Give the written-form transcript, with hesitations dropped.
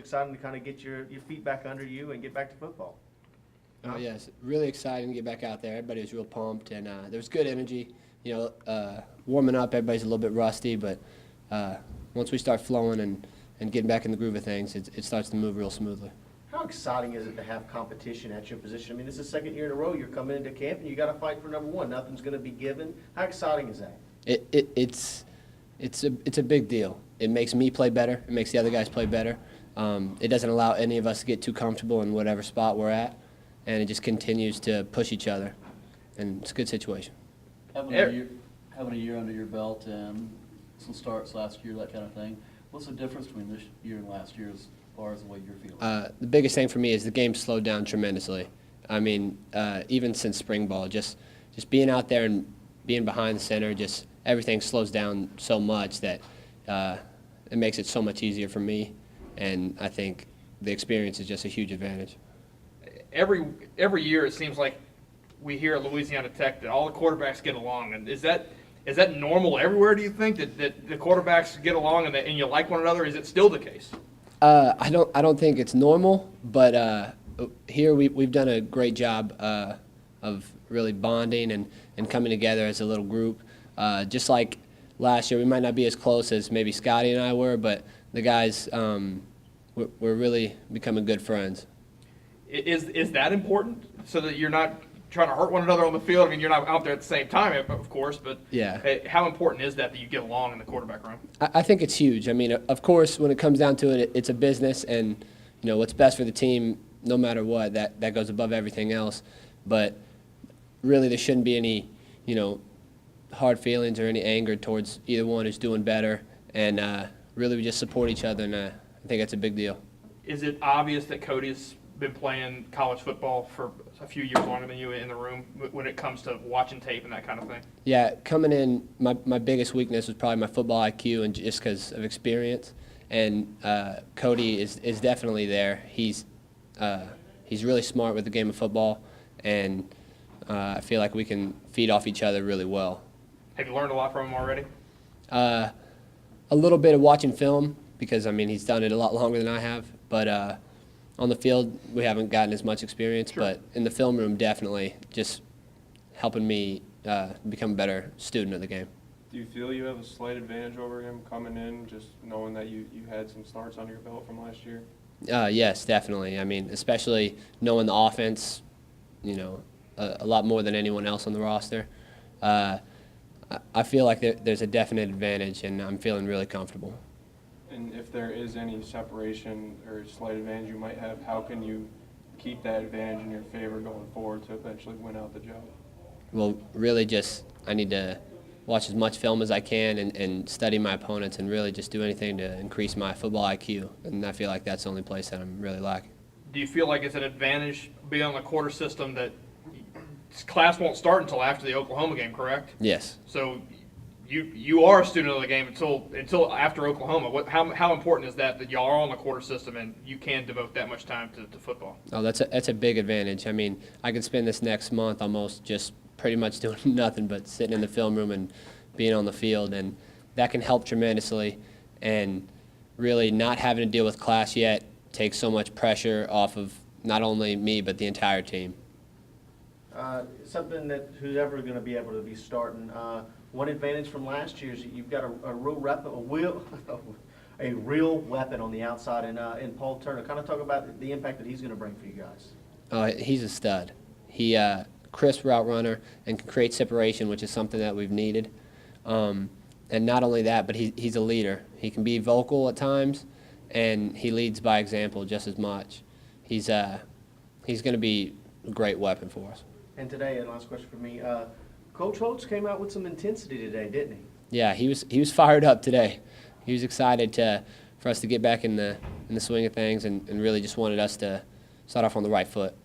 exciting to kind of get your feet back under you and get back to football. Oh, yes, really exciting to get back out there. Everybody was real pumped, and there was good energy. You know, warming up, everybody's a little bit rusty, but once we start flowing and getting back in the groove of things, it starts to move real smoothly. How exciting is it to have competition at your position? I mean, this is the second year in a row you're coming into camp and you got to fight for number one. Nothing's going to be given. How exciting is that? It's a big deal. It makes me play better. It makes the other guys play better. It doesn't allow any of us to get too comfortable in whatever spot we're at, and it just continues to push each other, and it's a good situation. Having a year under your belt and some starts last year, that kind of thing, what's the difference between this year and last year as far as the way you're feeling? The biggest thing for me is the game slowed down tremendously. I mean, even since spring ball, just being out there and being behind the center, just everything slows down so much that it makes it so much easier for me, and I think the experience is just a huge advantage. Every year it seems like we hear at Louisiana Tech that all the quarterbacks get along, and is that normal everywhere? Do you think that the quarterbacks get along and you like one another? Is it still the case? I don't think it's normal, but here we've done a great job of really bonding and coming together as a little group. Just like last year, we might not be as close as maybe Scotty and I were, but the guys, we're really becoming good friends. Is that important, so that you're not trying to hurt one another on the field? I mean, you're not out there at the same time, of course, but yeah. How important is that you get along in the quarterback room? I think it's huge. I mean, of course, when it comes down to it, it's a business, and you know what's best for the team, no matter what, that goes above everything else. But really, there shouldn't be any, hard feelings or any anger towards either one who's doing better, and really we just support each other, and I think that's a big deal. Is it obvious that Cody's been playing college football for a few years longer than you in the room when it comes to watching tape and that kind of thing? Yeah, coming in, my biggest weakness was probably my football IQ, and just because of experience. And Cody is definitely there. He's really smart with the game of football, and I feel like we can feed off each other really well. Have you learned a lot from him already? A little bit of watching film, because I mean he's done it a lot longer than I have, but on the field we haven't gotten as much experience. Sure. But in the film room, definitely just helping me become a better student of the game. Do you feel you have a slight advantage over him coming in, just knowing that you had some starts under your belt from last year? Yes, definitely. I mean, especially knowing the offense, a lot more than anyone else on the roster. I feel like there's a definite advantage, and I'm feeling really comfortable. And if there is any separation or slight advantage you might have, how can you keep that advantage in your favor going forward to eventually win out the job? Well, really just I need to watch as much film as I can and study my opponents and really just do anything to increase my football IQ. And I feel like that's the only place that I'm really lacking. Do you feel like it's an advantage being on the quarter system that class won't start until after the Oklahoma game, correct? Yes. So you are a student of the game until after Oklahoma. How important is that y'all are on the quarter system and you can devote that much time to football? Oh, that's a big advantage. I mean, I could spend this next month almost just pretty much doing nothing but sitting in the film room and being on the field, and that can help tremendously. And really not having to deal with class yet takes so much pressure off of not only me but the entire team. Something that who's ever going to be able to be starting. One advantage from last year is that you've got a real weapon on the outside in Paul Turner. Kind of talk about the impact that he's going to bring for you guys. He's a stud. He crisp route runner and can create separation, which is something that we've needed. And not only that, but he's a leader. He can be vocal at times, and he leads by example just as much. He's going to be a great weapon for us. And today, and last question for me, Coach Holtz came out with some intensity today, didn't he? Yeah, he was fired up today. He was excited for us to get back in the swing of things, and really just wanted us to start off on the right foot.